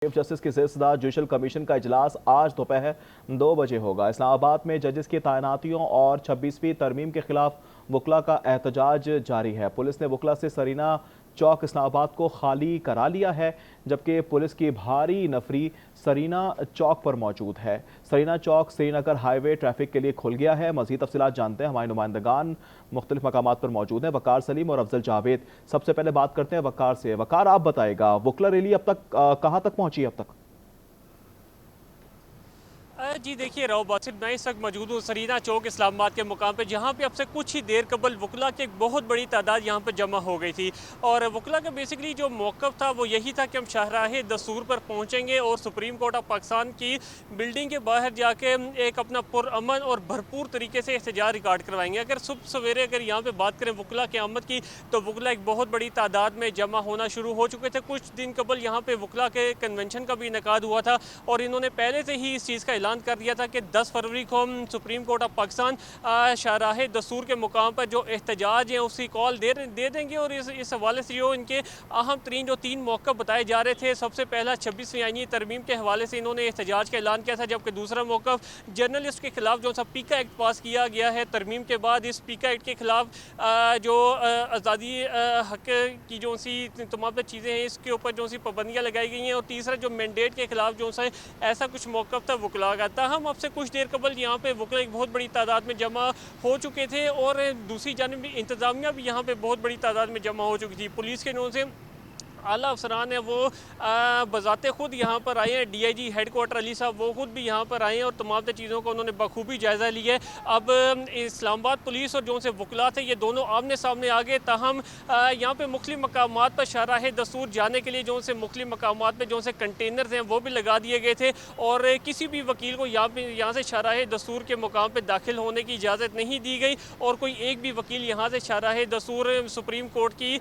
Chief justice की सिलसिला judicial commission का इजलास आज दोपहर 2 बजे होगा। इस्लामाबाद में जजेस की तैनातियों और 26वीं तरमीम के खिलाफ वकला का एहतजाज जारी है। पुलिस ने वकला से सरीना चौक इस्लामाबाद को खाली करा लिया है, जबकि पुलिस की भारी नफरी सरीना चौक पर मौजूद है। सरीना चौक श्रीनगर हाईवे ट्रैफिक के लिए खुल गया है। मजीद तफसीलात जानते हैं, हमारे नुमाइंदगान मुख्तलिफ मकामात पर मौजूद हैं। वकार सलीम और अफजल जावेद। सबसे पहले बात करते हैं वकार से। वकार, आप बताएगा वकला रैली अब तक कहां तक पहुंची है अब तक? जी देखिए राव बासित, मैं इस वक्त मौजूद हूँ सरीना चौक इस्लामाबाद के मुकाम पे, जहाँ पे अब से कुछ ही देर कबल वकला की एक बहुत बड़ी तादाद यहाँ पे जमा हो गई थी। और वकला का बेसिकली जो मौक़िफ़ था वो यही था कि हम शाहराह दस्तूर पर पहुँचेंगे और सुप्रीम कोर्ट ऑफ पाकिस्तान की बिल्डिंग के बाहर जाके एक अपना पुरअमन और भरपूर तरीके से एहतजाज रिकॉर्ड करवाएंगे। अगर सुबह सवेरे अगर यहाँ पर बात करें वकला की आमद की, तो वकला एक बहुत बड़ी तादाद में जमा होना शुरू हो चुके थे। कुछ दिन कबल यहाँ पर वकला के कन्वेंशन का भी इनेकाद हुआ था और इन्होंने पहले से ही इस चीज़ का ऐलान कर दिया था कि 10 फरवरी को हम सुप्रीम कोर्ट ऑफ पाकिस्तान शाहराह दस्तूर के मुकाम पर जो एहतजाज है उसकी कॉल दे देंगे। और इस हवाले से जो इनके अहम तरीन जो 3 मौक़िफ़ बताए जा रहे थे, सबसे पहला 26वीं आईनी तरमीम के हवाले से इन्होंने एहतजाज का ऐलान किया था, जबकि दूसरा मौक़िफ़ जर्नलिस्ट के खिलाफ जो सा पीका एक्ट पास किया गया है तरमीम के बाद, इस पीका एक्ट के खिलाफ जो आज़ादी हक की जो सी तमाम चीज़ें हैं इसके ऊपर जो सी पाबंदियाँ लगाई गई हैं। और तीसरा जो मैंडेट के खिलाफ जो सा ऐसा कुछ मौक़िफ़ था वकला का। हम अब से कुछ देर कबल यहाँ पे वकला एक बहुत बड़ी तादाद में जमा हो चुके थे और दूसरी जानिब इंतज़ामिया भी यहाँ पे बहुत बड़ी तादाद में जमा हो चुकी थी। पुलिस के नोन से आला अफसरान है वो बज़ाते खुद यहाँ पर आए हैं। DIG हेडक्वार्टर अली साहब वो खुद भी यहाँ पर आए हैं और तमाम चीज़ों का उन्होंने बखूबी जायज़ा लिया है। अब इस्लामाबाद पुलिस और जो से वकला थे ये दोनों आमने सामने आ गए। ताहम यहाँ पे मुख्तलिफ मकामात पर शाहराह दस्तूर जाने के लिए जो से मुख्तलिफ मकामात पर जो से कंटेनर्स हैं वो भी लगा दिए गए थे और किसी भी वकील को यहाँ से शाहराह दस्तूर के मुकाम पर दाखिल होने की इजाज़त नहीं दी गई और कोई एक भी वकील यहाँ से शाहराह दस्तूर सुप्रीम कोर्ट की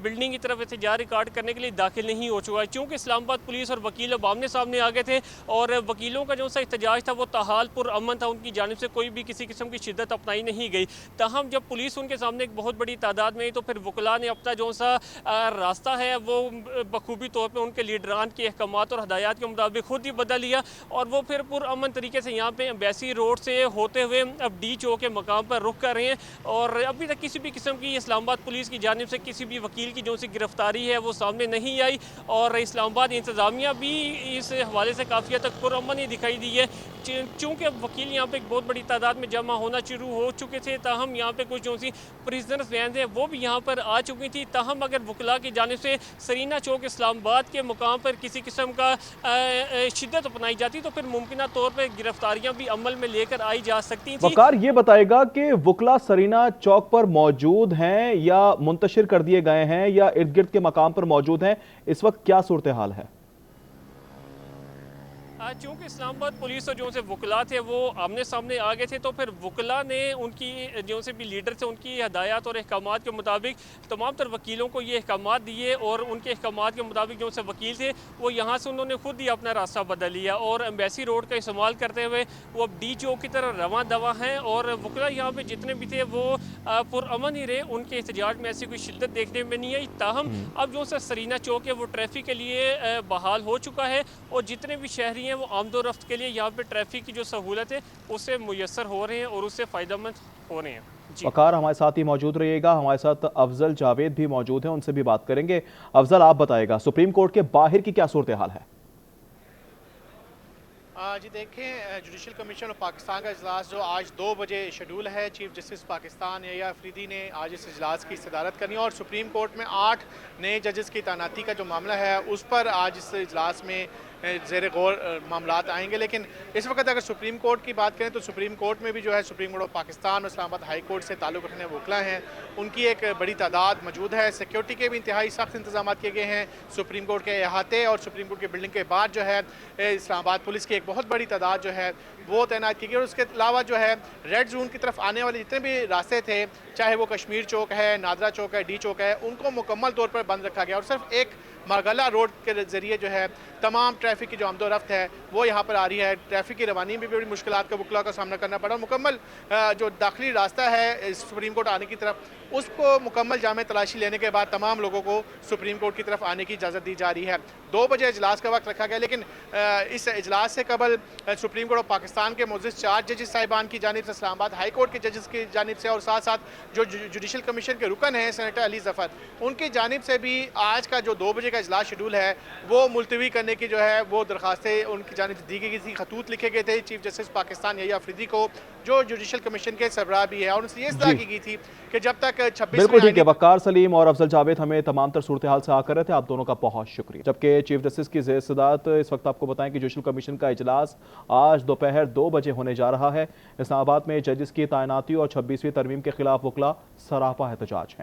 बिल्डिंग की तरफ एहतजाज रिकॉर्ड करने के लिए दाखिल नहीं हो चुका है। चूँकि इस्लामाबाद पुलिस और वकील अब आमने सामने आ गए थे और वकीलों का जो सा एहतजाज था वो ताहाल पुरअमन था, उनकी जानिब से कोई भी किसी किस्म की शिद्दत अपनाई नहीं गई। ताहम जब पुलिस उनके सामने एक बहुत बड़ी तादाद में आई तो फिर वकला ने अपना जो सा रास्ता है वो बखूबी तौर पर उनके लीडरान के अहकामात और हदायत के मुताबिक खुद ही बदल लिया और वो फिर पुरअमन तरीके से यहाँ पे एम्बेसी रोड से होते हुए अब D चौक के मकाम पर रुख कर रहे हैं। और अभी तक किसी भी किस्म की इस्लामाबाद पुलिस की जानिब से किसी भी वकील की जो सी गिरफ्तारी है वो सामने नहीं आई और इस्लामाबाद इंतज़ामिया भी इस हवाले से काफ़ी हद तक पुरअमन ही दिखाई दी है। चूँकि अब वकील यहाँ पे एक बहुत बड़ी तादाद में जमा होना शुरू हो चुके थे, ताहम यहाँ पे कुछ जो सी प्रिजनर्स वैन हैं वो भी यहाँ पर आ चुकी थी। ताहम अगर वकला की जानिब से सरीना चौक इस्लामाबाद के मुकाम पर किसी किस्म का शिद्दत अपनाई जाती तो फिर मुमकिन तौर पर गिरफ्तारियाँ भी अमल में लेकर आई जा सकती थी। वकार, ये बताएगा कि वकला सरीना चौक पर मौजूद हैं या मुंतशिर कर दिए गए हैं या इर्द गिर्द के मकाम पर मौजूद हैं? इस वक्त क्या सूरत हाल है? चूँकि इस्लामाबाद पुलिस और जो से वकला थे वो आमने सामने आ गए थे तो फिर वकला ने उनकी जो से भी लीडर थे उनकी हदायत और अहकामात के मुताबिक तमाम तर वकीलों को ये अहकामात दिए और उनके अहकामात के मुताबिक जो से वकील थे वो यहाँ से उन्होंने खुद ही अपना रास्ता बदल लिया और एम्बेसी रोड का इस्तेमाल करते हुए वो अब D चौक की तरह रवां दवा हैं। और वकला यहाँ पर जितने भी थे वो पुरअमन ही रहे, उनके एहतजाज में ऐसी कोई शिद्दत देखने में नहीं आई। ताहम अब जो से सरीना चौक है वो ट्रैफिक के लिए बहाल हो चुका है और जितने भी शहरी हैं वो आमदोरफ्त के लिए यहाँ पे ट्रैफिक की जो सहूलत है उससे मुयसर हो रहे हैं और उससे फ़ायदेमंद हो रहे हैं। वकार, हमारे साथ ही मौजूद रहिएगा। हमारे साथ अफजल जावेद भी मौजूद हैं, उनसे भी बात करेंगे। अफजल, आप बताएगा सुप्रीम कोर्ट के बाहर की क्या सूरत हाल है? जी देखें, जुडिशल कमीशन ऑफ पाकिस्तान का इजलास जो आज 2 बजे शेड्यूल है, चीफ जस्टिस पाकिस्तान या अफरीदी ने आज इस इजलास की सदारत करनी है और सुप्रीम कोर्ट में 8 नए जजेस की तैनाती का जो मामला है उस पर आज इस इजलास में ज़ेर गौर मामलात आएंगे। लेकिन इस वक्त अगर सुप्रीम कोर्ट की बात करें तो सुप्रीम कोर्ट में भी जो है सुप्रीम कोर्ट ऑफ पाकिस्तान और इस्लामाबाद हाई कोर्ट से ताल्लुक़ रखने वकला हैं उनकी एक बड़ी तादाद मौजूद है। सिक्योरिटी के भी इंतहाई सख्त इंतजाम किए गए हैं। सुप्रीम कोर्ट के अहाते और सुप्रीम कोर्ट की बिल्डिंग के बाद जो है इस्लामाबाद पुलिस की एक बहुत बड़ी तादाद जो है वो तैनात की गई। और उसके अलावा जो है रेड जोन की तरफ आने वाले जितने भी रास्ते थे, चाहे वो कश्मीर चौक है, नादरा चौक है, D चौक है, उनको मुकम्मल तौर पर बंद रखा गया और सिर्फ एक मारगला रोड के ज़रिए जो है तमाम ट्रैफिक की जो आमदोरफ्त है वो यहाँ पर आ रही है। ट्रैफिक की रवानी में भी बड़ी मुश्किलात का वकला का सामना करना पड़ा। मुकम्मल जो दाखिली रास्ता है सुप्रीम कोर्ट आने की तरफ उसको मुकम्मल जामे तलाशी लेने के बाद तमाम लोगों को सुप्रीम कोर्ट की तरफ आने की इजाज़त दी जा रही है। 2 बजे इजलास का वक्त रखा गया, लेकिन इस इजलास से कबल सुप्रीम कोर्ट ऑफ पाकिस्तान के मुअज़्ज़िज़ 4 जजेस साहिबान की जानिब से, इस्लामाबाद हाई कोर्ट के जजेस की जानिब से और साथ साथ जो जुडिशल कमीशन के रुकन हैं सेनेटर अली ज़फ़र, उनकी जानिब से भी आज का जो 2 बजे का इजलास शेड्यूल है वो मुलतवी करने की जो है वो दरख्वास्तें उनकी जानिब से दी गई थी। खतूत लिखे गए थे चीफ जस्टिस पाकिस्तान यही अफरीदी को, जो जुडिशल कमीशन के सरबराह भी है, और उनसे ये सलाह की गई थी कि जब तक 26 बिल्कुल ठीक है। वक़ार सलीम और अफजल जावेद हमें तमाम तर सूरत हाल से आकर रहे थे, आप दोनों का बहुत शुक्रिया। जबकि चीफ जस्टिस की ज़ेर सदारत इस वक्त आपको बताएं कि जुडिशल कमीशन का इजलास आज दोपहर 2 बजे होने जा रहा है। इस्लामाबाद में जजेस की तैनाती और 26वीं तरमीम के खिलाफ वकला सरापा एहतजाज है।